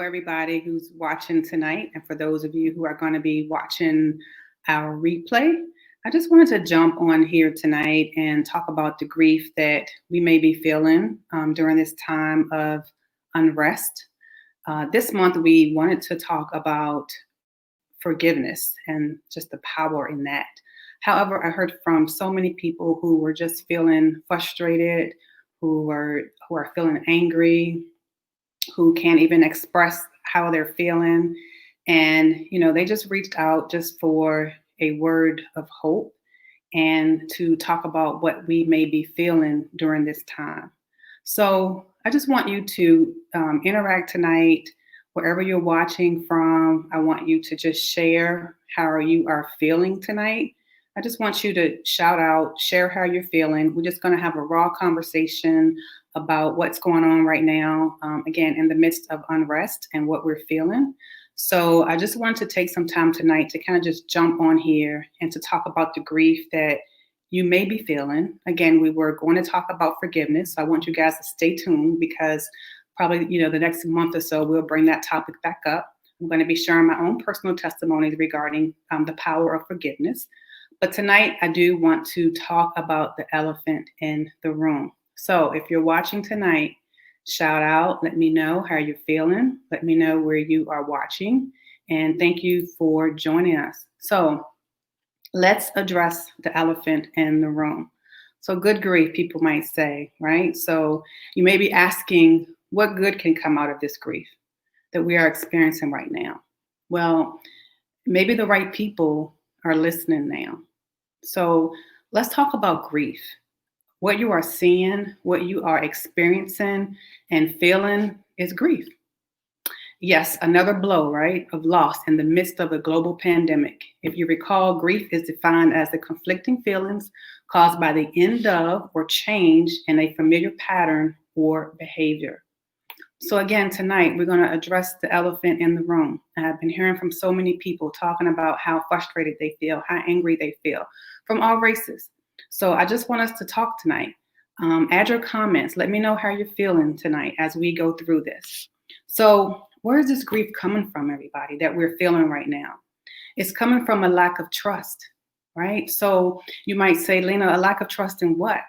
everybody who's watching tonight. And for those of you who are going to be watching our replay, I just wanted to jump on here tonight and talk about the grief that we may be feeling during this time of unrest. This month, we wanted to talk about forgiveness and just the power in that. However, I heard from so many people who were just feeling frustrated, who are feeling angry, who can't even express how they're feeling. And, they just reached out just for a word of hope and to talk about what we may be feeling during this time. So I just want you to interact tonight, wherever you're watching from. I want you to just share how you are feeling tonight. I just want you to shout out, share how you're feeling. We're just going to have a raw conversation about what's going on right now, again, in the midst of unrest and what we're feeling. So I just want to take some time tonight to kind of just jump on here and to talk about the grief that you may be feeling. Again, we were going to talk about forgiveness. So I want you guys to stay tuned because probably, the next month or so, we'll bring that topic back up. I'm going to be sharing my own personal testimonies regarding the power of forgiveness. But tonight, I do want to talk about the elephant in the room. So if you're watching tonight, shout out, let me know how you're feeling. Let me know where you are watching. And thank you for joining us. So let's address the elephant in the room. So good grief, people might say, right? So you may be asking, what good can come out of this grief that we are experiencing right now? Well, maybe the right people are listening now. So let's talk about grief. What you are seeing, what you are experiencing and feeling is grief. Yes, another blow, right, of loss in the midst of a global pandemic. If you recall, grief is defined as the conflicting feelings caused by the end of or change in a familiar pattern or behavior. So again, tonight, we're going to address the elephant in the room. I've been hearing from so many people talking about how frustrated they feel, how angry they feel from all races. So I just want us to talk tonight. Add your comments. Let me know how you're feeling tonight as we go through this. So where is this grief coming from, everybody, that we're feeling right now? It's coming from a lack of trust, right? So you might say, Lena, a lack of trust in what?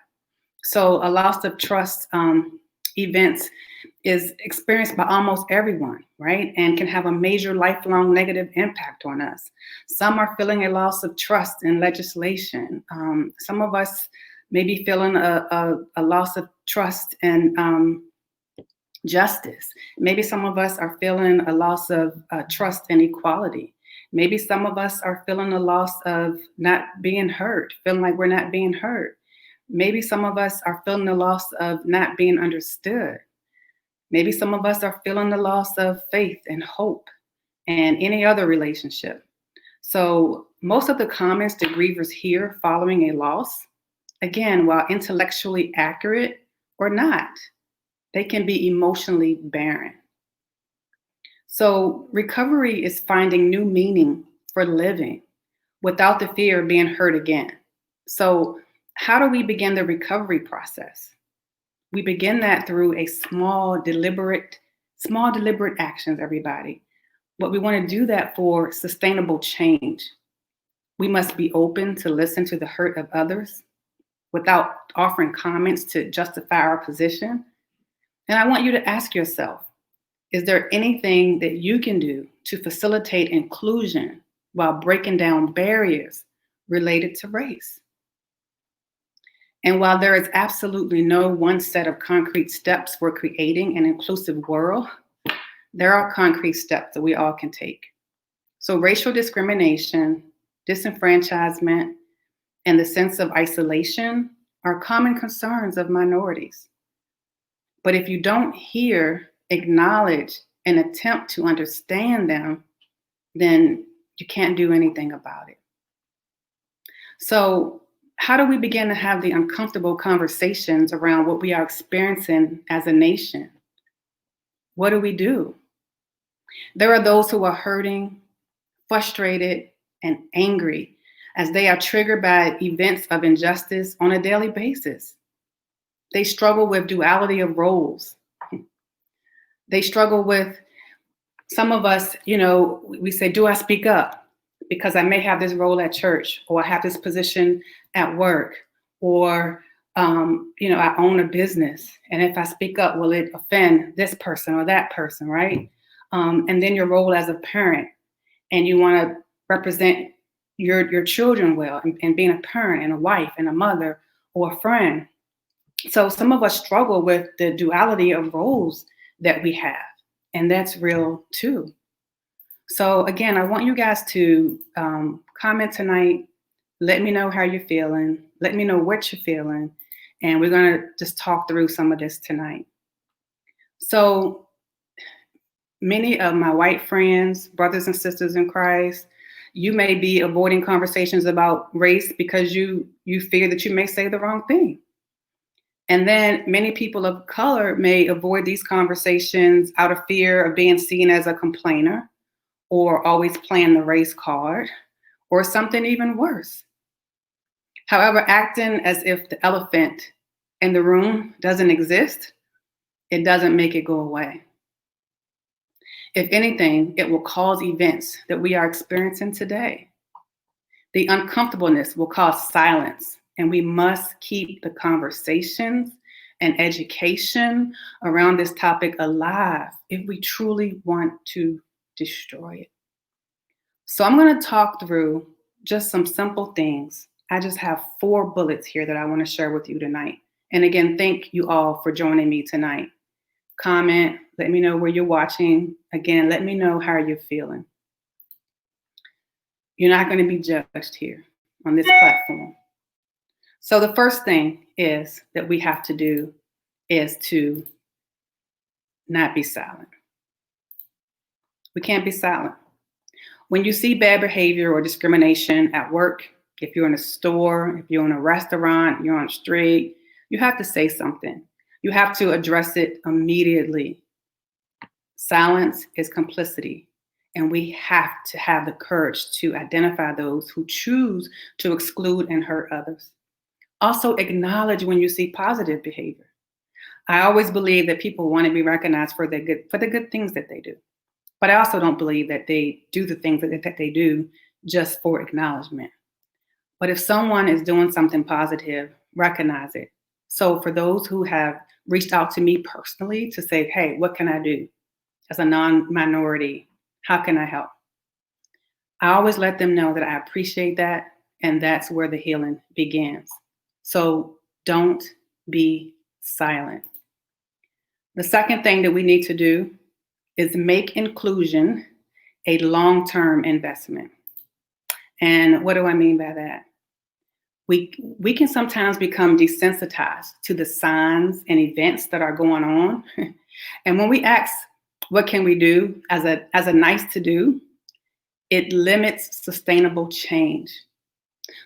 So a loss of trust events is experienced by almost everyone, right? And can have a major lifelong negative impact on us. Some are feeling a loss of trust in legislation. Some of us may be feeling a loss of trust in justice. Maybe some of us are feeling a loss of trust in equality. Maybe some of us are feeling a loss of not being heard, feeling like we're not being heard. Maybe some of us are feeling the loss of not being understood. Maybe some of us are feeling the loss of faith and hope and any other relationship. So most of the comments the grievers hear following a loss, again, while intellectually accurate or not, they can be emotionally barren. So recovery is finding new meaning for living without the fear of being hurt again. So how do we begin the recovery process? We begin that through a small, deliberate actions, everybody. But we want to do that for sustainable change. We must be open to listen to the hurt of others without offering comments to justify our position. And I want you to ask yourself, is there anything that you can do to facilitate inclusion while breaking down barriers related to race? And while there is absolutely no one set of concrete steps for creating an inclusive world, there are concrete steps that we all can take. So racial discrimination, disenfranchisement, and the sense of isolation are common concerns of minorities. But if you don't hear, acknowledge, and attempt to understand them, then you can't do anything about it. So how do we begin to have the uncomfortable conversations around what we are experiencing as a nation? What do? There are those who are hurting, frustrated, and angry as they are triggered by events of injustice on a daily basis. They struggle with duality of roles. They struggle with Some of us, we say, do I speak up? Because I may have this role at church, or I have this position at work, or, I own a business. And if I speak up, will it offend this person or that person, right? And then your role as a parent, and you want to represent your children well, and being a parent and a wife and a mother or a friend. So some of us struggle with the duality of roles that we have, and that's real too. So again, I want you guys to comment tonight. Let me know how you're feeling. Let me know what you're feeling. And we're going to just talk through some of this tonight. So many of my white friends, brothers and sisters in Christ, you may be avoiding conversations about race because you fear that you may say the wrong thing. And then many people of color may avoid these conversations out of fear of being seen as a complainer, or always playing the race card, or something even worse. However, acting as if the elephant in the room doesn't exist, it doesn't make it go away. If anything, it will cause events that we are experiencing today. The uncomfortableness will cause silence, and we must keep the conversations and education around this topic alive if we truly want to destroy it. So I'm going to talk through just some simple things. I just have 4 bullets here that I want to share with you tonight. And again, thank you all for joining me tonight. Comment, let me know where you're watching. Again, let me know how you're feeling. You're not going to be judged here on this platform. So the first thing is that we have to do is to not be silent. We can't be silent. When you see bad behavior or discrimination at work, if you're in a store, if you're in a restaurant, you're on the street, you have to say something. You have to address it immediately. Silence is complicity, and we have to have the courage to identify those who choose to exclude and hurt others. Also, acknowledge when you see positive behavior. I always believe that people want to be recognized for the good things that they do. But I also don't believe that they do the things that they do just for acknowledgement. But if someone is doing something positive, recognize it. So for those who have reached out to me personally to say, hey, what can I do as a non-minority? How can I help? I always let them know that I appreciate that, and that's where the healing begins. So don't be silent. The second thing that we need to do is make inclusion a long-term investment. And what do I mean by that? We can sometimes become desensitized to the signs and events that are going on. And when we ask, what can we do as a nice to do, it limits sustainable change.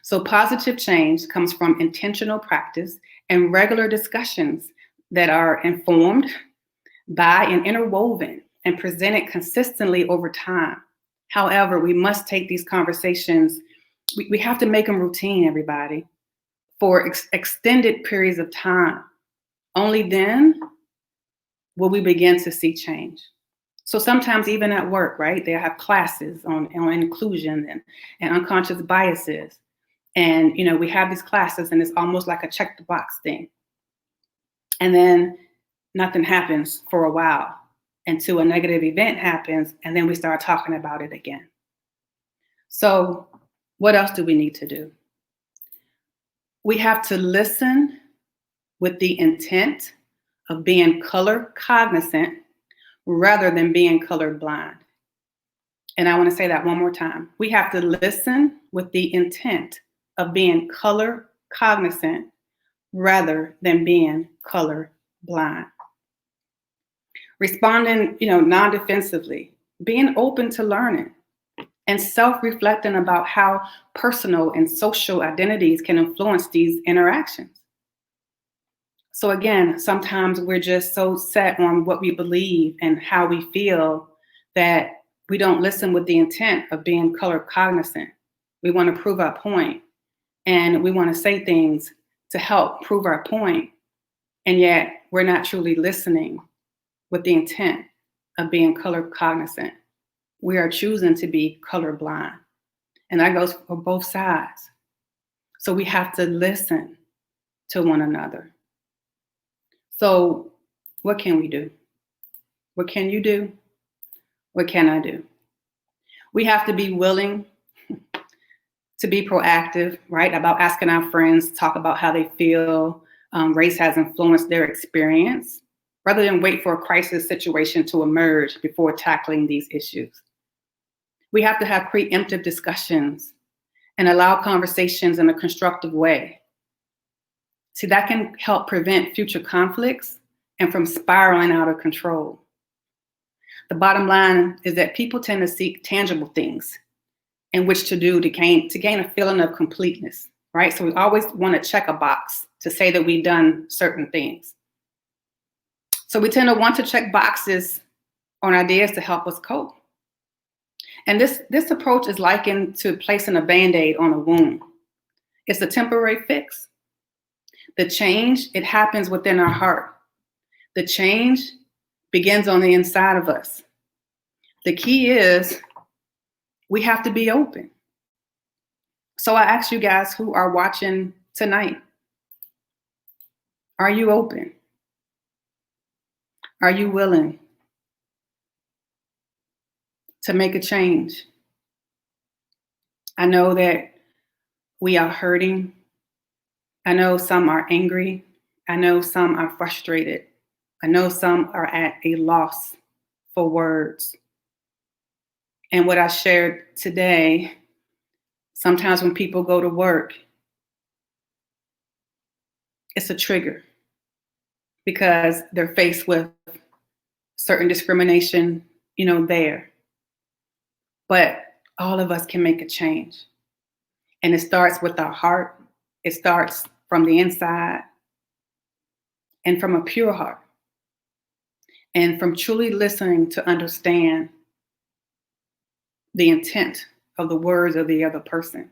So positive change comes from intentional practice and regular discussions that are informed by and interwoven and presented consistently over time. However, we must take these conversations, we have to make them routine, everybody, for extended periods of time. Only then will we begin to see change. So sometimes even at work, right, they have classes on inclusion and unconscious biases. And, we have these classes and it's almost like a check the box thing. And then nothing happens for a while until a negative event happens, and then we start talking about it again. So what else do we need to do? We have to listen with the intent of being color cognizant rather than being color blind. And I want to say that one more time. We have to listen with the intent of being color cognizant rather than being color blind. Responding, non-defensively, being open to learning, and self-reflecting about how personal and social identities can influence these interactions. So again, sometimes we're just so set on what we believe and how we feel that we don't listen with the intent of being color cognizant. We want to prove our point, and we want to say things to help prove our point, and yet we're not truly listening with the intent of being color cognizant. We are choosing to be colorblind. And that goes for both sides. So we have to listen to one another. So what can we do? What can you do? What can I do? We have to be willing to be proactive, right? About asking our friends, talk about how they feel race has influenced their experience, rather than wait for a crisis situation to emerge before tackling these issues. We have to have preemptive discussions and allow conversations in a constructive way. See, that can help prevent future conflicts and from spiraling out of control. The bottom line is that people tend to seek tangible things in which to do to gain a feeling of completeness, right? So we always want to check a box to say that we've done certain things. So we tend to want to check boxes on ideas to help us cope. And this approach is likened to placing a Band-Aid on a wound. It's a temporary fix. The change, it happens within our heart. The change begins on the inside of us. The key is we have to be open. So I ask you guys who are watching tonight, are you open? Are you willing to make a change? I know that we are hurting. I know some are angry. I know some are frustrated. I know some are at a loss for words. And what I shared today, sometimes when people go to work, it's a trigger because they're faced with certain discrimination, there. But all of us can make a change. And it starts with our heart. It starts from the inside and from a pure heart. And from truly listening to understand the intent of the words of the other person.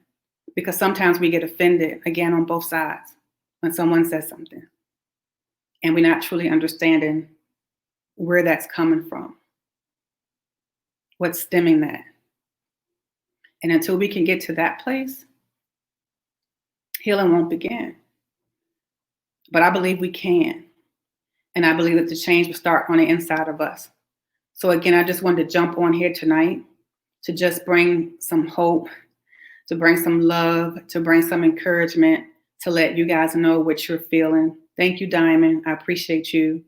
Because sometimes we get offended, again, on both sides when someone says something. And we're not truly understanding where that's coming from, what's stemming that. And until we can get to that place, healing won't begin. But I believe we can. And I believe that the change will start on the inside of us. So again, I just wanted to jump on here tonight to just bring some hope, to bring some love, to bring some encouragement, to let you guys know what you're feeling. Thank you, Diamond. I appreciate you.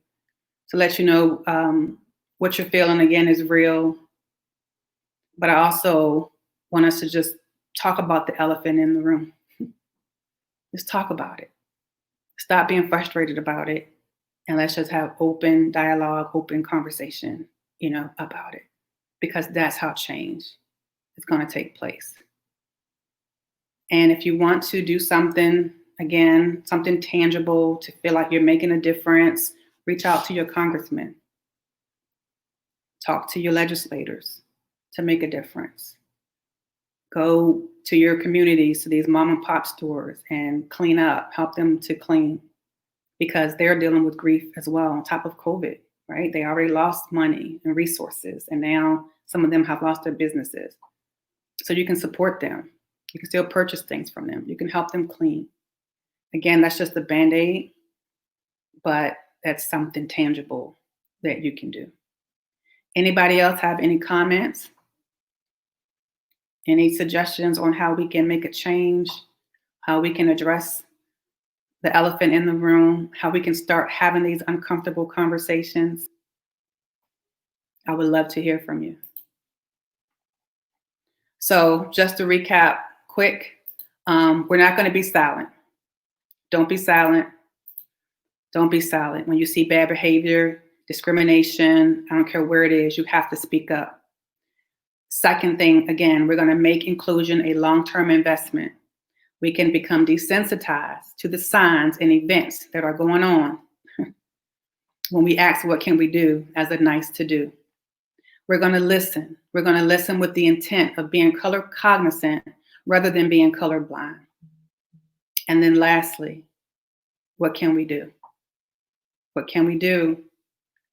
To let you know what you're feeling, again, is real. But I also want us to just talk about the elephant in the room. Just talk about it. Stop being frustrated about it. And let's just have open dialogue, open conversation, about it. Because that's how change is going to take place. And if you want to do something, again, something tangible to feel like you're making a difference, reach out to your congressman. Talk to your legislators to make a difference. Go to your communities, to these mom and pop stores, and clean up, help them to clean, because they're dealing with grief as well on top of COVID, right? They already lost money and resources, and now some of them have lost their businesses. So you can support them. You can still purchase things from them. You can help them clean. Again, that's just a Band-Aid, but that's something tangible that you can do. Anybody else have any comments? Any suggestions on how we can make a change, how we can address the elephant in the room, how we can start having these uncomfortable conversations? I would love to hear from you. So just to recap quick, we're not going to be silent. Don't be silent. Don't be silent. When you see bad behavior, discrimination, I don't care where it is, you have to speak up. Second thing, again, we're going to make inclusion a long-term investment. We can become desensitized to the signs and events that are going on when we ask what can we do as a nice to do. We're going to listen. We're going to listen with the intent of being color cognizant rather than being colorblind. And then lastly, what can we do? What can we do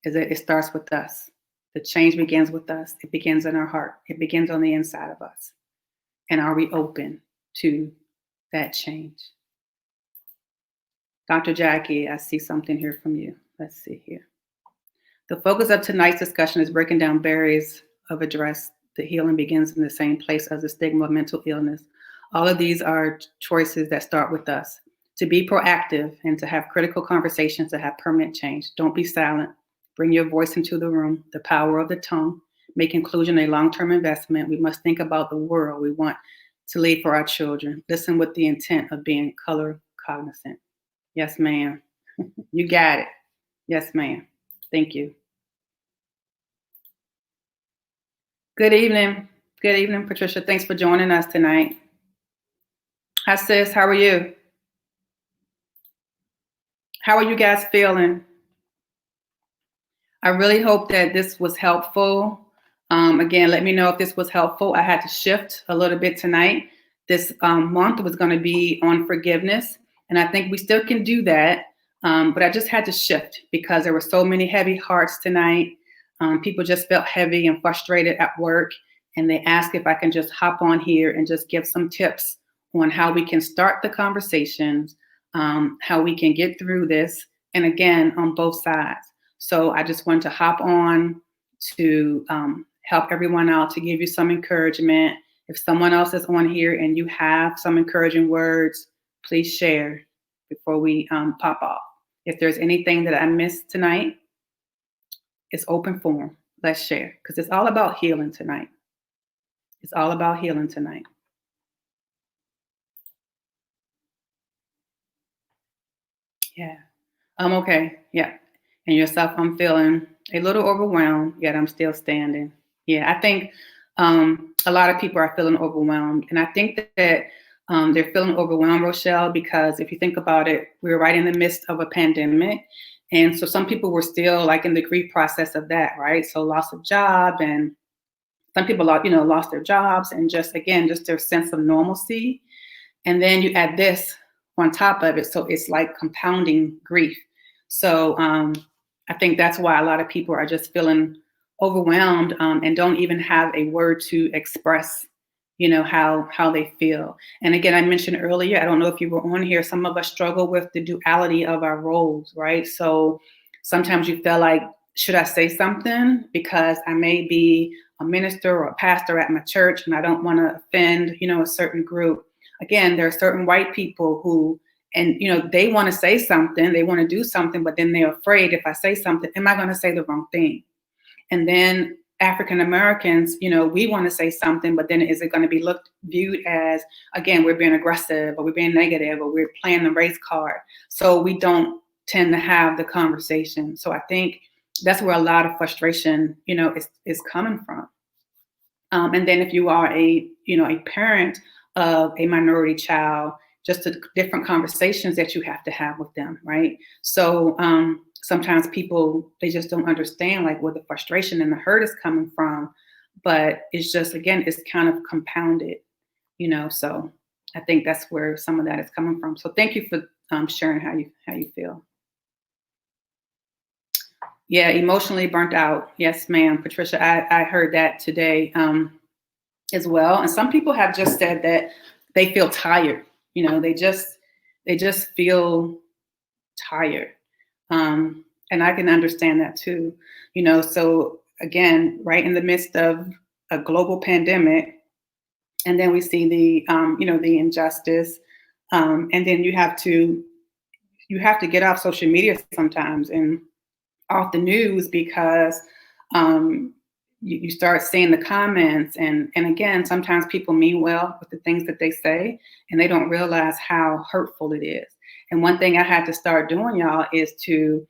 is that it starts with us. The change begins with us. It begins in our heart. It begins on the inside of us. And are we open to that change? Dr. Jackie, I see something here from you. Let's see here. The focus of tonight's discussion is breaking down barriers of address. The healing begins in the same place as the stigma of mental illness. All of these are choices that start with us. To be proactive and to have critical conversations to have permanent change. Don't be silent. Bring your voice into the room. The power of the tongue. Make inclusion a long-term investment. We must think about the world we want to leave for our children. Listen with the intent of being color cognizant. Yes, ma'am. You got it. Yes, ma'am. Thank you. Good evening. Good evening, Patricia. Thanks for joining us tonight. Hi, sis. How are you? How are you guys feeling? I really hope that this was helpful. Again, let me know if this was helpful. I had to shift a little bit tonight. This month was going to be on forgiveness, and I think we still can do that. But I just had to shift because there were so many heavy hearts tonight. People just felt heavy and frustrated at work, and they asked if I can just hop on here and just give some tips on how we can start the conversations, how we can get through this, and again, on both sides. So I just wanted to hop on to help everyone out, to give you some encouragement. If someone else is on here and you have some encouraging words, please share before we pop off. If there's anything that I missed tonight, it's open forum. Let's share, because it's all about healing tonight. It's all about healing tonight. Yeah. I'm okay. Yeah. And yourself, I'm feeling a little overwhelmed, yet I'm still standing. Yeah, I think a lot of people are feeling overwhelmed. And I think that they're feeling overwhelmed, Rochelle, because if you think about it, we're right in the midst of a pandemic. And so some people were still like in the grief process of that, right? So loss of job, and some people lost their jobs, and just again, just their sense of normalcy. And then you add this on top of it. So it's like compounding grief. So I think that's why a lot of people are just feeling overwhelmed and don't even have a word to express, how they feel. And again, I mentioned earlier, I don't know if you were on here, some of us struggle with the duality of our roles, right? So sometimes you feel like, should I say something? Because I may be a minister or a pastor at my church and I don't want to offend, a certain group. Again, there are certain white people who, and they want to say something, they want to do something, but then they're afraid, if I say something, am I going to say the wrong thing? And then African Americans, we want to say something, but then is it going to be viewed as, again, we're being aggressive, or we're being negative, or we're playing the race card. So we don't tend to have the conversation. So I think that's where a lot of frustration, is coming from. And then if you are a parent of a minority child, just the different conversations that you have to have with them, right? So sometimes people, they just don't understand like where the frustration and the hurt is coming from, but it's just, again, it's kind of compounded, so I think that's where some of that is coming from. So thank you for sharing how you feel. Yeah, emotionally burnt out. Yes, ma'am, Patricia, I heard that today as well. And some people have just said that they feel tired. They just feel tired. And I can understand that too. So again, right in the midst of a global pandemic, and then we see the the injustice, and then you have to get off social media sometimes and off the news, because you start seeing the comments, and again, sometimes people mean well with the things that they say, and they don't realize how hurtful it is. And one thing I had to start doing, y'all, is to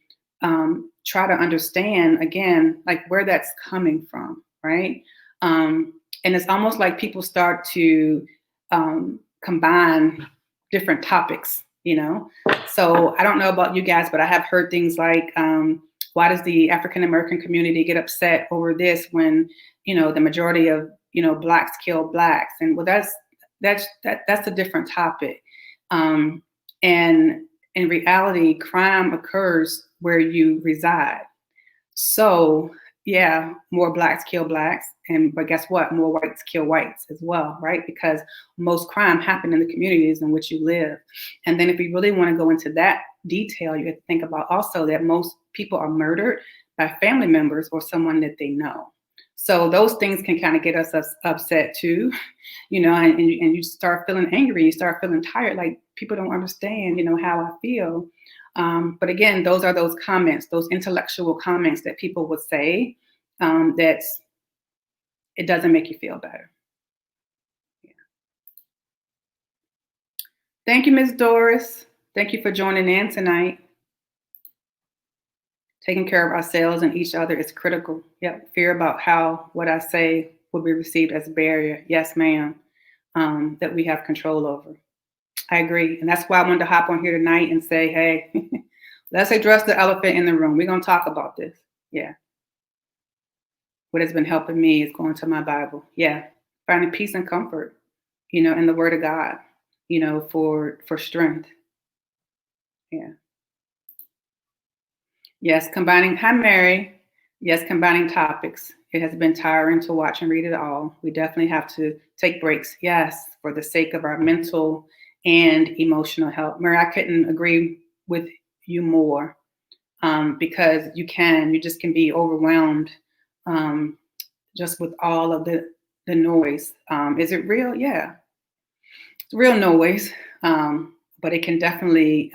try to understand, again, like where that's coming from, right? And it's almost like people start to combine different topics, So I don't know about you guys, but I have heard things like, why does the African American community get upset over this when, the majority of, Blacks kill Blacks? And well, that's a different topic. And in reality, crime occurs where you reside. So yeah, more blacks kill blacks, and but guess what? More whites kill whites as well, right? Because most crime happen in the communities in which you live. And then if we really want to go into that detail, you have to think about also that most people are murdered by family members or someone that they know. So those things can kind of get us upset too, and you start feeling angry, you start feeling tired, like people don't understand, how I feel. But again, those are those comments, those intellectual comments that people would say, that it doesn't make you feel better. Yeah. Thank you, Ms. Doris. Thank you for joining in tonight. Taking care of ourselves and each other is critical. Yep. Fear about how what I say will be received as a barrier. Yes, ma'am. That we have control over. I agree. And that's why I wanted to hop on here tonight and say, hey, let's address the elephant in the room. We're going to talk about this. Yeah. What has been helping me is going to my Bible. Yeah. Finding peace and comfort, in the word of God, for strength. Yeah. Yes, combining, hi Mary. Yes, combining topics. It has been tiring to watch and read it all. We definitely have to take breaks. Yes, for the sake of our mental and emotional health. Mary, I couldn't agree with you more, because you just can be overwhelmed, um, just with all of the noise. Is it real? Yeah, it's real noise, but it can definitely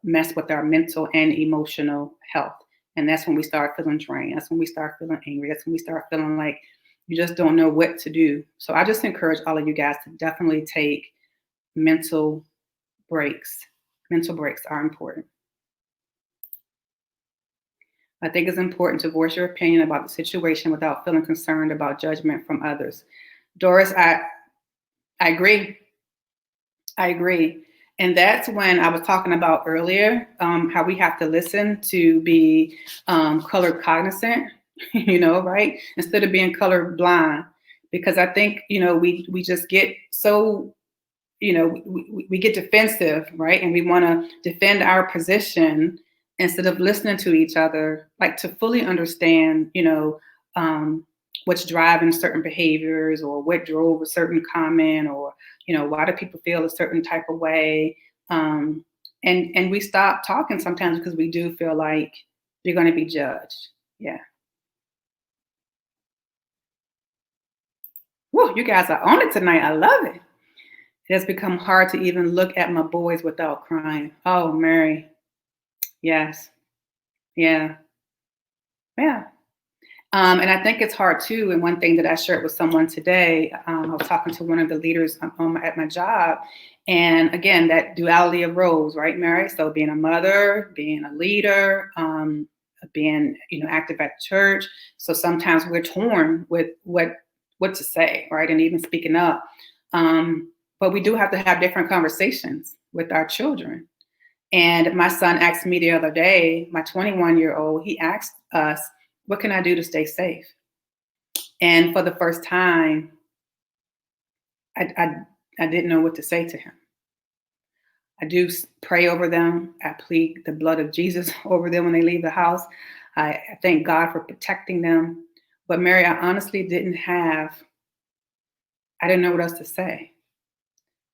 mess with our mental and emotional health. And that's when we start feeling drained. That's when we start feeling angry. That's when we start feeling like you just don't know what to do. So I just encourage all of you guys to definitely take mental breaks. Mental breaks are important. I think it's important to voice your opinion about the situation without feeling concerned about judgment from others. Doris, I agree. I agree. And that's when I was talking about earlier, how we have to listen to be color cognizant, right? Instead of being color blind. Because I think, we just get so, we get defensive, right? And we want to defend our position instead of listening to each other, like to fully understand, what's driving certain behaviors or what drove a certain comment, or why do people feel a certain type of way. And we stop talking sometimes because we do feel like you're going to be judged. Yeah. Whoa, you guys are on it tonight. I love it. It has become hard to even look at my boys without crying. Oh, Mary. Yes. Yeah. Yeah. And I think it's hard too. And one thing that I shared with someone today, I was talking to one of the leaders at my job. And again, that duality of roles, right, Mary? So being a mother, being a leader, being, active at church. So sometimes we're torn with what to say, right? And even speaking up. But we do have to have different conversations with our children. And my son asked me the other day, my 21-year-old, he asked us, what can I do to stay safe? And for the first time, I didn't know what to say to him. I do pray over them. I plead the blood of Jesus over them when they leave the house. I thank God for protecting them. But Mary, I didn't know what else to say.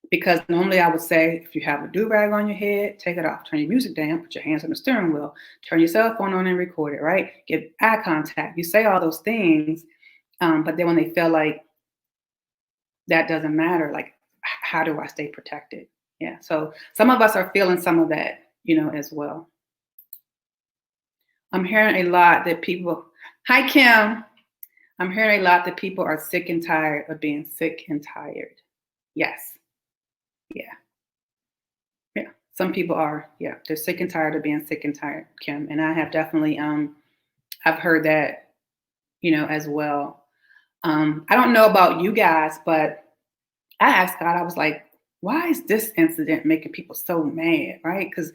Because normally I would say, if you have a do-rag on your head, take it off. Turn your music down, put your hands on the steering wheel, turn your cell phone on and record it, right? Get eye contact. You say all those things, but then when they feel like that doesn't matter, like, how do I stay protected? Yeah, so some of us are feeling some of that, as well. I'm hearing a lot that people, hi, Kim. I'm hearing a lot that people are sick and tired of being sick and tired. Yes. Yeah. Yeah, some people are. Yeah, they're sick and tired of being sick and tired, Kim. And I have definitely, I've heard that, as well. I don't know about you guys, but I asked God, I was like, why is this incident making people so mad, right? Because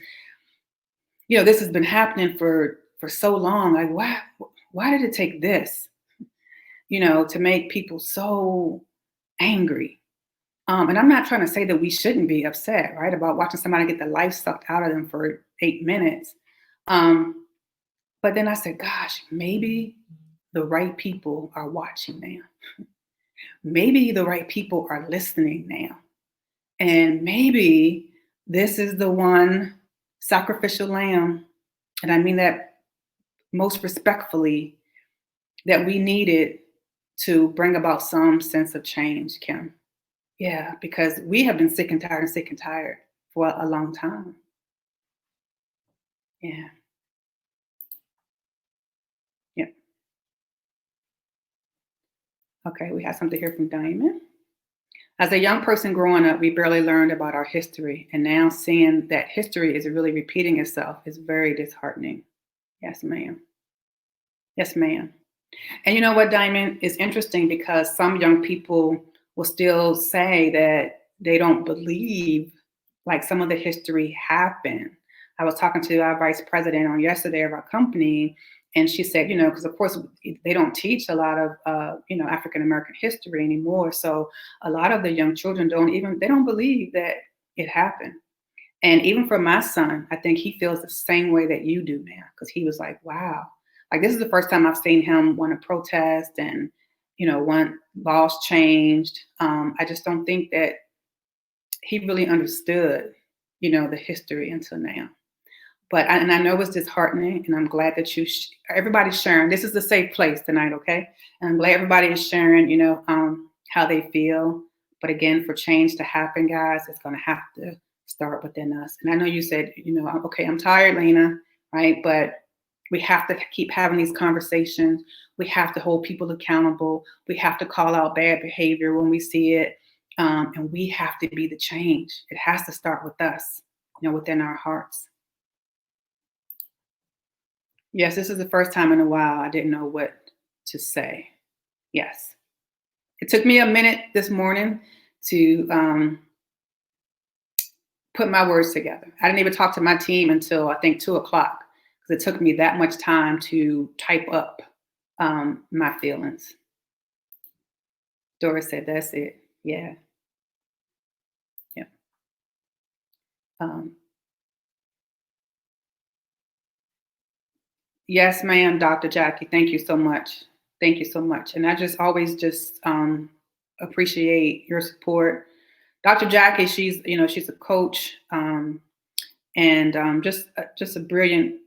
this has been happening for so long. Like, why did it take this, to make people so angry? And I'm not trying to say that we shouldn't be upset, right, about watching somebody get the life sucked out of them for 8 minutes. But then I said, gosh, maybe the right people are watching now. Maybe the right people are listening now. And maybe this is the one sacrificial lamb, and I mean that most respectfully, that we needed to bring about some sense of change, Kim. Yeah, because we have been sick and tired for a long time. Yeah, yeah. Okay, we have something here from Diamond. As a young person growing up, we barely learned about our history, and now seeing that history is really repeating itself is very disheartening. Yes, ma'am. Yes, ma'am. And you know what, Diamond? Is interesting because some young people will still say that they don't believe like some of the history happened. I was talking to our vice president on yesterday of our company, and she said, because of course they don't teach a lot of, African American history anymore. So a lot of the young children they don't believe that it happened. And even for my son, I think he feels the same way that you do now, because he was like, wow, like this is the first time I've seen him want to protest and, want laws changed. I just don't think that he really understood, the history until now. And I know it's disheartening, and I'm glad that everybody's sharing. This is a safe place tonight, okay? And I'm glad everybody is sharing, how they feel. But again, for change to happen, guys, it's going to have to start within us. And I know you said, okay, I'm tired, Lena, right? But we have to keep having these conversations. We have to hold people accountable. We have to call out bad behavior when we see it. And we have to be the change. It has to start with us, within our hearts. Yes, this is the first time in a while I didn't know what to say. Yes. It took me a minute this morning to put my words together. I didn't even talk to my team until I think 2 o'clock, because it took me that much time to type up my feelings. Doris said, that's it. Yeah. Yeah. Um, yes, ma'am, Dr. Jackie. Thank you so much. Thank you so much. And I just always just appreciate your support. Dr. Jackie, she's a coach, and just a brilliant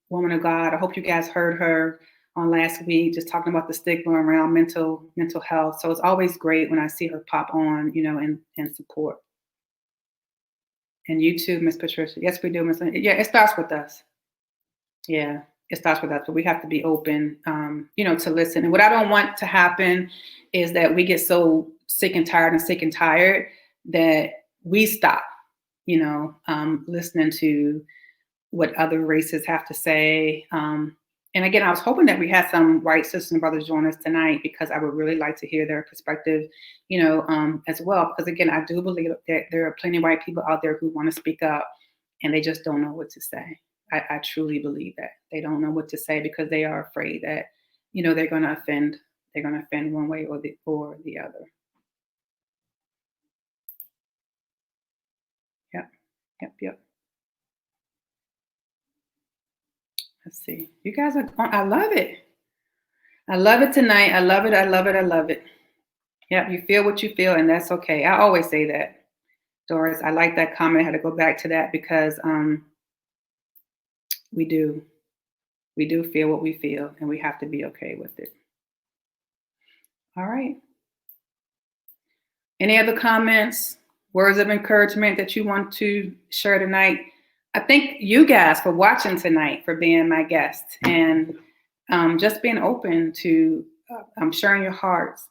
woman of God. I hope you guys heard her on last week, just talking about the stigma around mental health. So it's always great when I see her pop on, and support. And you too, Miss Patricia. Yes, we do, Miss. Yeah, it starts with us. Yeah, it starts with us, but we have to be open, to listen. And what I don't want to happen is that we get so sick and tired that we stop, listening to what other races have to say. And again, I was hoping that we had some white sisters and brothers join us tonight, because I would really like to hear their perspective, as well. Because again, I do believe that there are plenty of white people out there who want to speak up, and they just don't know what to say. I truly believe that they don't know what to say because they are afraid that, they're going to offend. They're going to offend one way or the other. Yep, yep, yep. Let's see. You guys are. I love it. I love it tonight. I love it. I love it. I love it. Yep. You feel what you feel, and that's okay. I always say that, Doris. I like that comment. I had to go back to that because we do. We do feel what we feel, and we have to be okay with it. All right. Any other comments, words of encouragement that you want to share tonight? I thank you guys for watching tonight, for being my guests, and just being open to sharing your hearts.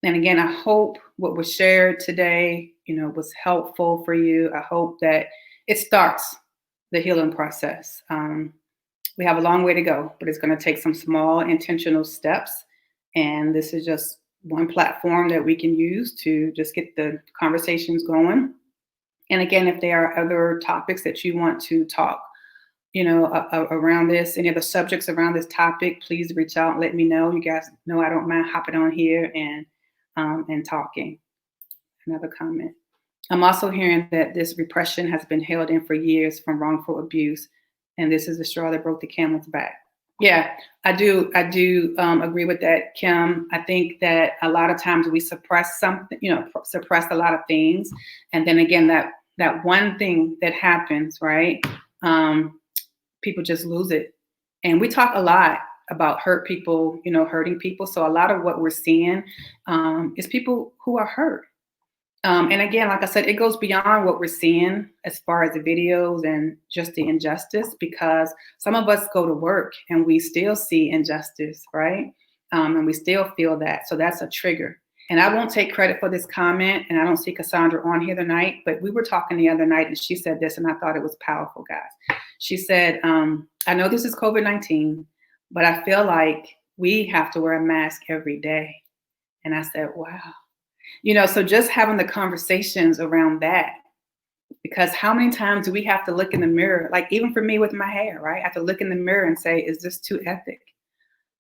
And again, I hope what was shared today, was helpful for you. I hope that it starts the healing process. We have a long way to go, but it's going to take some small intentional steps. And this is just one platform that we can use to just get the conversations going. And again, if there are other topics that you want to talk, around this, any other subjects around this topic, please reach out and let me know. You guys know I don't mind hopping on here and talking. Another comment. I'm also hearing that this repression has been held in for years from wrongful abuse, and this is the straw that broke the camel's back. Yeah, I do agree with that, Kim. I think that a lot of times we suppress something, suppress a lot of things, and then again, that one thing that happens, right? Um, People just lose it, and we talk a lot about hurt people, hurting people. So a lot of what we're seeing is people who are hurt. And again, like I said, it goes beyond what we're seeing as far as the videos and just the injustice, because some of us go to work and we still see injustice, right? And we still feel that. So that's a trigger. And I won't take credit for this comment, and I don't see Cassandra on here tonight, but we were talking the other night and she said this, and I thought it was powerful, guys. She said, I know this is COVID-19, but I feel like we have to wear a mask every day. And I said, wow. So just having the conversations around that, because how many times do we have to look in the mirror? Like even for me with my hair, right? I have to look in the mirror and say, is this too epic?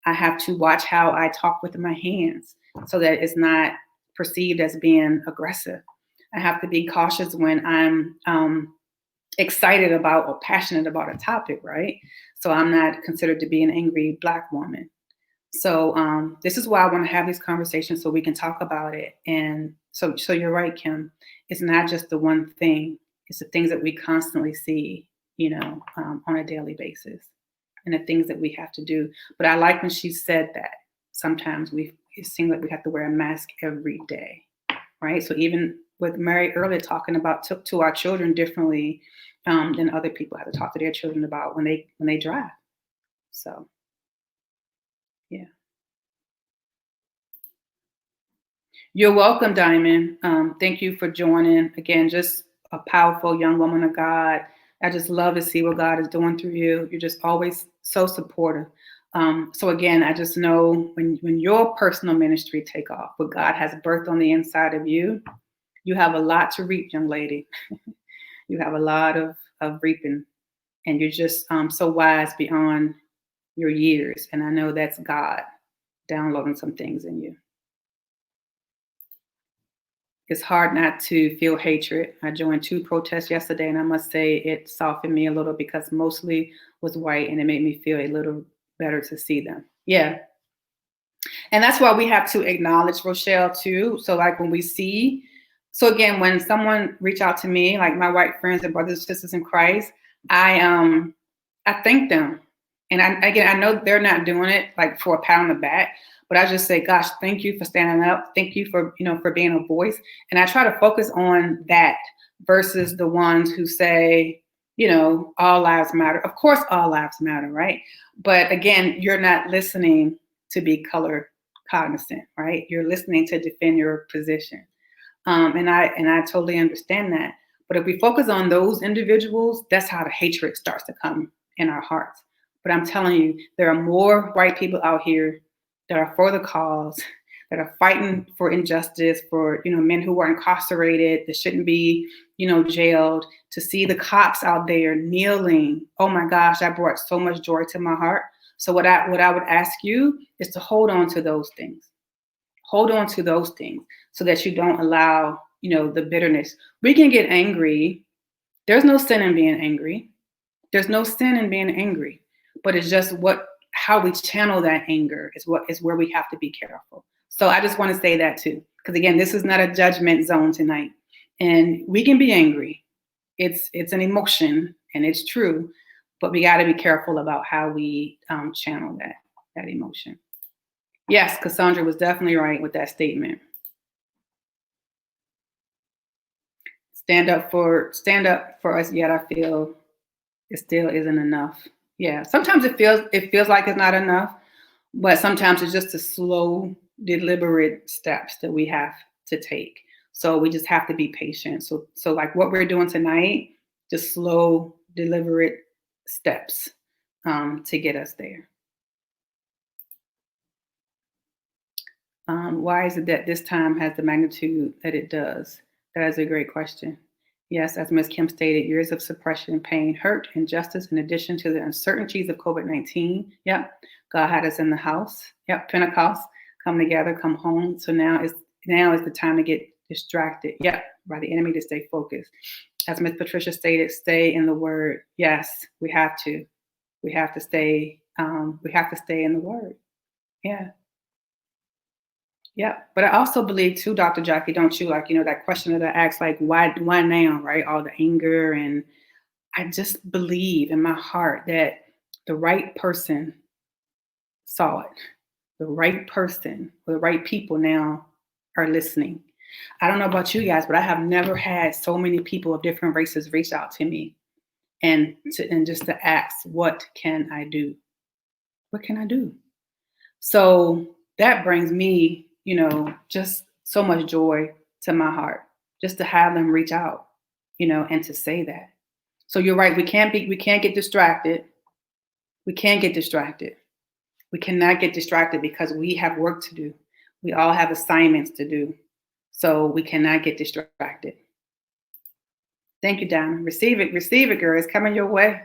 I have to watch how I talk with my hands so that it's not perceived as being aggressive. I have to be cautious when I'm excited about or passionate about a topic, right? So I'm not considered to be an angry Black woman. So this is why I want to have these conversations so we can talk about it. And so you're right, Kim. It's not just the one thing; it's the things that we constantly see, on a daily basis, and the things that we have to do. But I like when she said that sometimes it seems like we have to wear a mask every day, right? So even with Mary earlier talking about to our children differently than other people have to talk to their children about when they drive. So yeah. You're welcome, Diamond. Thank you for joining. Again, just a powerful young woman of God. I just love to see what God is doing through you. You're just always so supportive. So again, I just know when your personal ministry take off, what God has birthed on the inside of you, you have a lot to reap, young lady. You have a lot of reaping, and you're just so wise beyond your years. And I know that's God downloading some things in you. It's hard not to feel hatred. I joined 2 protests yesterday, and I must say it softened me a little because mostly was white, and it made me feel a little better to see them. Yeah. And that's why we have to acknowledge Rochelle too. So like when we see, so again, when someone reach out to me, like my white friends and brothers and sisters in Christ, I thank them. And again, I know they're not doing it like for a pat on the back, but I just say, gosh, thank you for standing up. Thank you for, for being a voice. And I try to focus on that versus the ones who say, all lives matter. Of course, all lives matter, right? But again, you're not listening to be color cognizant, right? You're listening to defend your position. And I totally understand that. But if we focus on those individuals, that's how the hatred starts to come in our hearts. But I'm telling you, there are more white people out here that are for the cause, that are fighting for injustice, for men who are incarcerated that shouldn't be, jailed. To see the cops out there kneeling, oh my gosh, that brought so much joy to my heart. So what I would ask you is to hold on to those things. Hold on to those things so that you don't allow, the bitterness. We can get angry. There's no sin in being angry. There's no sin in being angry, but it's just how we channel that anger is where we have to be careful. So I just want to say that too, because again, this is not a judgment zone tonight, and we can be angry. It's an emotion, and it's true, but we got to be careful about how we channel that emotion. Yes, Cassandra was definitely right with that statement. Stand up for us, yet I feel it still isn't enough. Yeah. Sometimes it feels like it's not enough, but sometimes it's just the slow, deliberate steps that we have to take. So we just have to be patient. So like what we're doing tonight, just slow, deliberate steps to get us there. Why is it that this time has the magnitude that it does? That is a great question. Yes, as Ms. Kim stated, years of suppression, pain, hurt, injustice, in addition to the uncertainties of COVID-19. Yep, God had us in the house. Yep, Pentecost, come together, come home. So now is the time to get distracted. Yep, by the enemy to stay focused. As Ms. Patricia stated, stay in the Word. Yes, we have to. We have to stay We have to stay in the Word. Yeah. Yeah. But I also believe too, Dr. Jackie, don't you, like, that question that I asked, like, why now, right? All the anger. And I just believe in my heart that the right person saw it. The right person or the right people now are listening. I don't know about you guys, but I have never had so many people of different races reach out to me and just to ask, what can I do? What can I do? So that brings me, just so much joy to my heart, just to have them reach out, and to say that. So you're right. We can't get distracted. We can't get distracted. We cannot get distracted because we have work to do. We all have assignments to do. So we cannot get distracted. Thank you, Diamond. Receive it, girl. It's coming your way.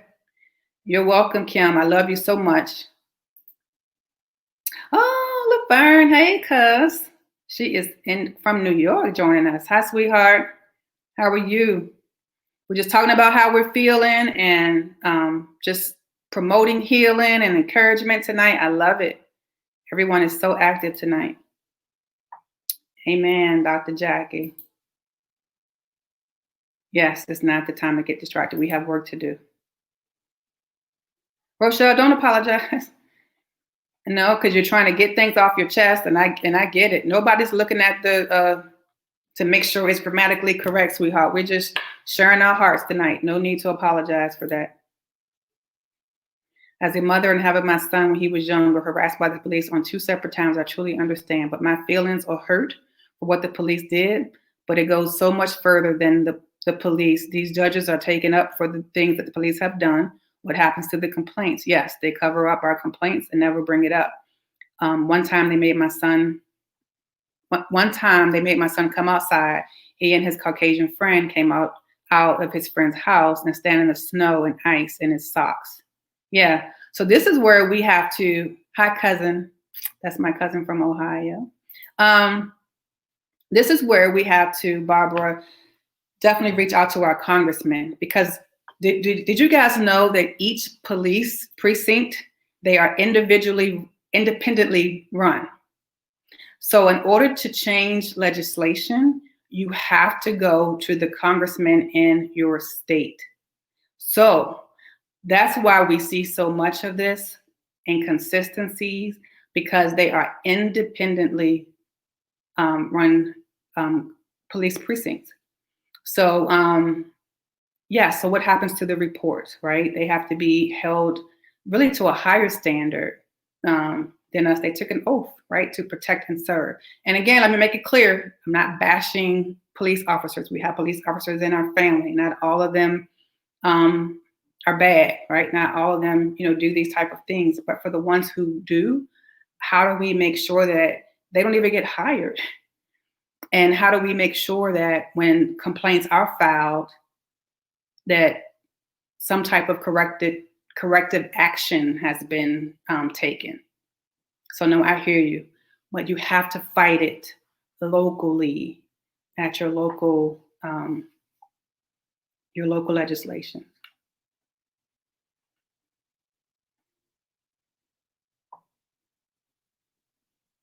You're welcome, Kim. I love you so much. Oh, Laverne. Hey, cuz. She is from New York joining us. Hi, sweetheart. How are you? We're just talking about how we're feeling and just promoting healing and encouragement tonight. I love it. Everyone is so active tonight. Amen, Dr. Jackie. Yes, it's not the time to get distracted. We have work to do. Rochelle, don't apologize. No, because you're trying to get things off your chest, and I get it. Nobody's looking at the to make sure it's grammatically correct, sweetheart. We're just sharing our hearts tonight. No need to apologize for that. As a mother and having my son when he was younger harassed by the police on 2 separate times, I truly understand. But my feelings are hurt for what the police did. But it goes so much further than the police. These judges are taken up for the things that the police have done. What happens to the complaints? Yes, they cover up our complaints and never bring it up. One time they made my son come outside. He and his Caucasian friend came out of his friend's house and stand in the snow and ice in his socks. Yeah. So this is where we have to, hi cousin, that's my cousin from Ohio. This is where we have to, Barbara, definitely reach out to our congressmen, because did you guys know that each police precinct, they are independently run? So in order to change legislation, you have to go to the congressman in your state. So that's why we see so much of this inconsistencies, because they are independently run police precincts. So so what happens to the reports, right? They have to be held really to a higher standard than us. They took an oath, right, to protect and serve. And again, let me make it clear, I'm not bashing police officers. We have police officers in our family. Not all of them are bad, right? Not all of them, do these type of things. But for the ones who do, how do we make sure that they don't even get hired? And how do we make sure that when complaints are filed, that some type of corrective action has been taken? So no, I hear you, but you have to fight it locally at your local legislation.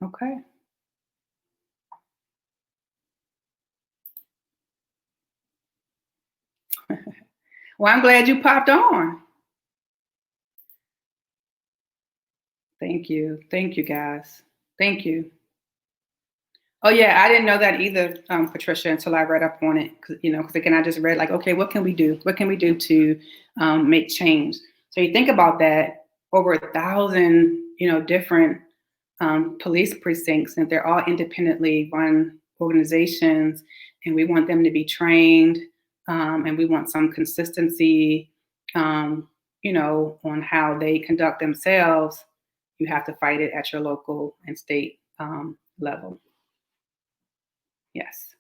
Okay. Well, I'm glad you popped on. Thank you. Thank you, guys. Thank you. Oh yeah, I didn't know that either, Patricia, until I read up on it. Because again, I just read like, okay, what can we do? What can we do to make change? So you think about that, over 1,000, different police precincts, and they're all independently run organizations, and we want them to be trained, and we want some consistency, on how they conduct themselves. You have to fight it at your local and state level. Yes.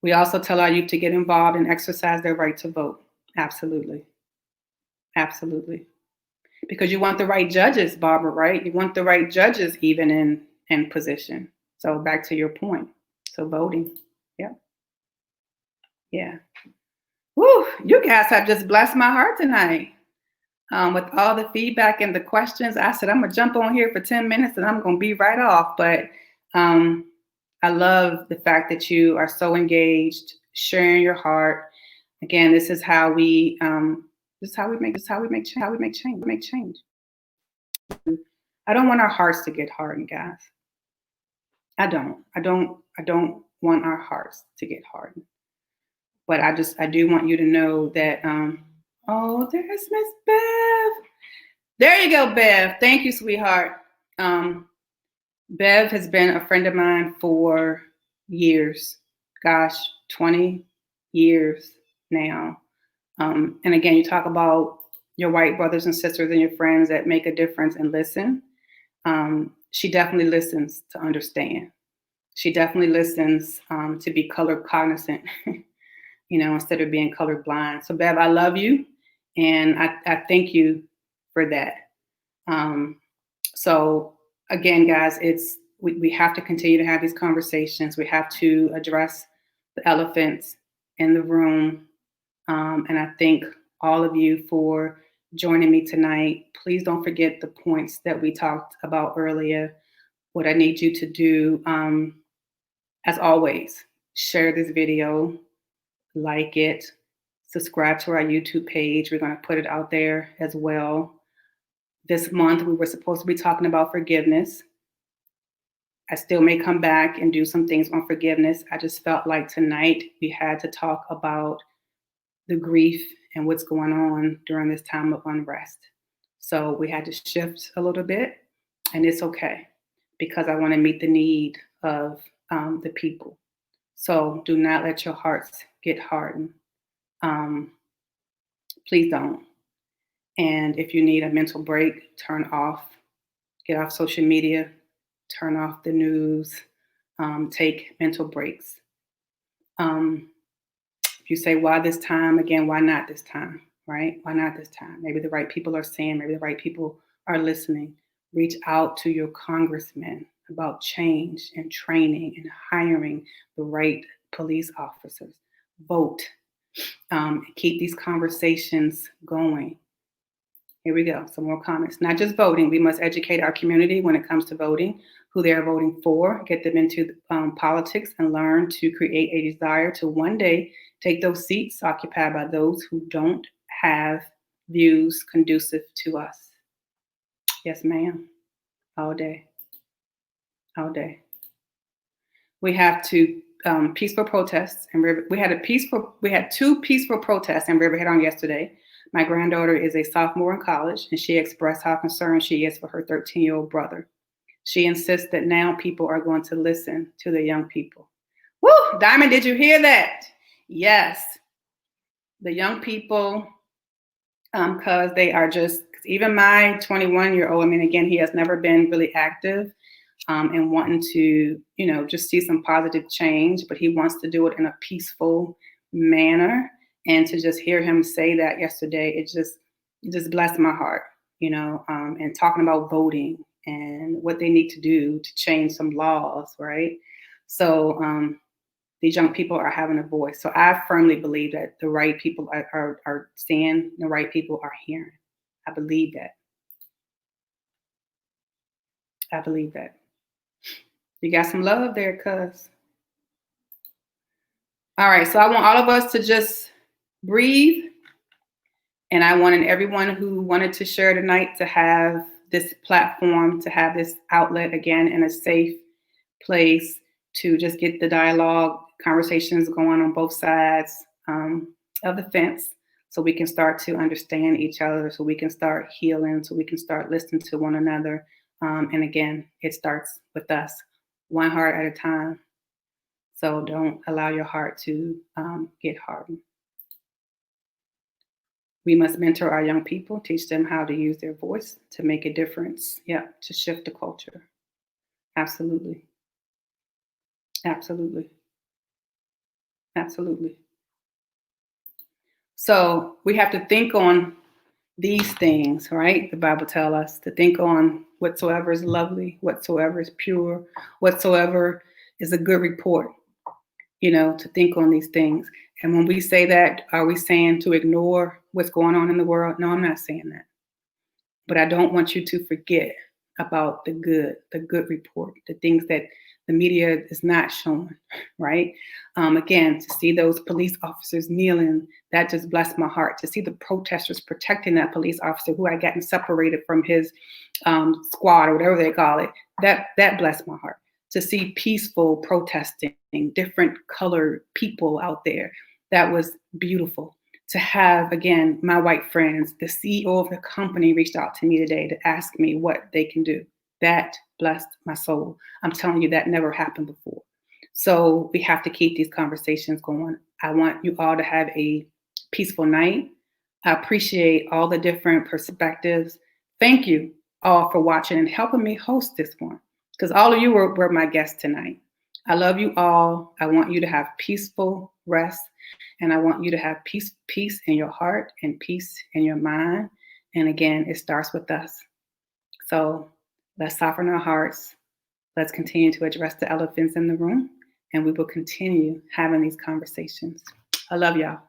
We also tell our youth to get involved and exercise their right to vote. Absolutely. Absolutely. Because you want the right judges, Barbara, right? You want the right judges even in position. So back to your point. So voting. Yeah. Yeah. Woo, you guys have just blessed my heart tonight. With all the feedback and the questions, I said I'm gonna jump on here for 10 minutes and I'm gonna be right off. But um, I love the fact that you are so engaged, sharing your heart. Again, this is how we make change. I don't want our hearts to get hardened, guys. I don't want our hearts to get hardened. But I do want you to know that oh, there's Miss Bev. There you go, Bev. Thank you, sweetheart. Um, Bev has been a friend of mine for years. Gosh, 20 years now. And again, you talk about your white brothers and sisters and your friends that make a difference and listen. She definitely listens to understand. She definitely listens to be color cognizant, instead of being color blind. So, Bev, I love you, and I thank you for that. Um, so, again, guys, we have to continue to have these conversations. We have to address the elephants in the room. And I thank all of you for joining me tonight. Please don't forget the points that we talked about earlier. What I need you to do, as always, share this video, like it, subscribe to our YouTube page. We're going to put it out there as well. This month, we were supposed to be talking about forgiveness. I still may come back and do some things on forgiveness. I just felt like tonight we had to talk about the grief and what's going on during this time of unrest. So we had to shift a little bit, and it's okay because I want to meet the need of the people. So do not let your hearts get hardened. Please don't. And if you need a mental break, get off social media, turn off the news, take mental breaks. If you say, why this time? Again, why not this time, right? Why not this time? Maybe the right people are saying, maybe the right people are listening. Reach out to your congressmen about change and training and hiring the right police officers. Vote. Keep these conversations going. Here we go. Some more comments. Not just voting. We must educate our community when it comes to voting, who they are voting for, get them into politics, and learn to create a desire to one day take those seats occupied by those who don't have views conducive to us. Yes, ma'am. All day. All day. We have to peaceful protests, and we had two peaceful protests in Riverhead on yesterday. My granddaughter is a sophomore in college, and she expressed how concerned she is for her 13-year-old brother. She insists that now people are going to listen to the young people. Woo! Diamond, did you hear that? Yes. The young people, because they are even my 21-year-old, I mean, again, he has never been really active and wanting to, just see some positive change, but he wants to do it in a peaceful manner. And to just hear him say that yesterday, it just blessed my heart, and talking about voting and what they need to do to change some laws, right? So these young people are having a voice. So I firmly believe that the right people are seeing, the right people are hearing. I believe that. I believe that. You got some love there, cuz. All right, so I want all of us to just breathe. And I wanted everyone who wanted to share tonight to have this platform, to have this outlet again in a safe place to just get the dialogue, conversations going on both sides of the fence so we can start to understand each other, so we can start healing, so we can start listening to one another. And again, it starts with us, one heart at a time. So don't allow your heart to get hardened. We must mentor our young people, teach them how to use their voice to make a difference. Yeah, to shift the culture. Absolutely. Absolutely. Absolutely. So we have to think on these things, right? The Bible tells us to think on whatsoever is lovely, whatsoever is pure, whatsoever is a good report, to think on these things. And when we say that, are we saying to ignore what's going on in the world? No, I'm not saying that. but I don't want you to forget about the good report, the things that the media is not showing, right? Again, to see those police officers kneeling, that just blessed my heart. To see the protesters protecting that police officer who had gotten separated from his squad or whatever they call it, that blessed my heart. To see peaceful protesting, different colored people out there, that was beautiful. To have, again, my white friends, the CEO of the company reached out to me today to ask me what they can do. That blessed my soul. I'm telling you, that never happened before. So we have to keep these conversations going. I want you all to have a peaceful night. I appreciate all the different perspectives. Thank you all for watching and helping me host this one, because all of you were my guests tonight. I love you all. I want you to have peaceful rest, and I want you to have peace in your heart and peace in your mind. And again, it starts with us. So let's soften our hearts. Let's continue to address the elephants in the room, and we will continue having these conversations. I love y'all.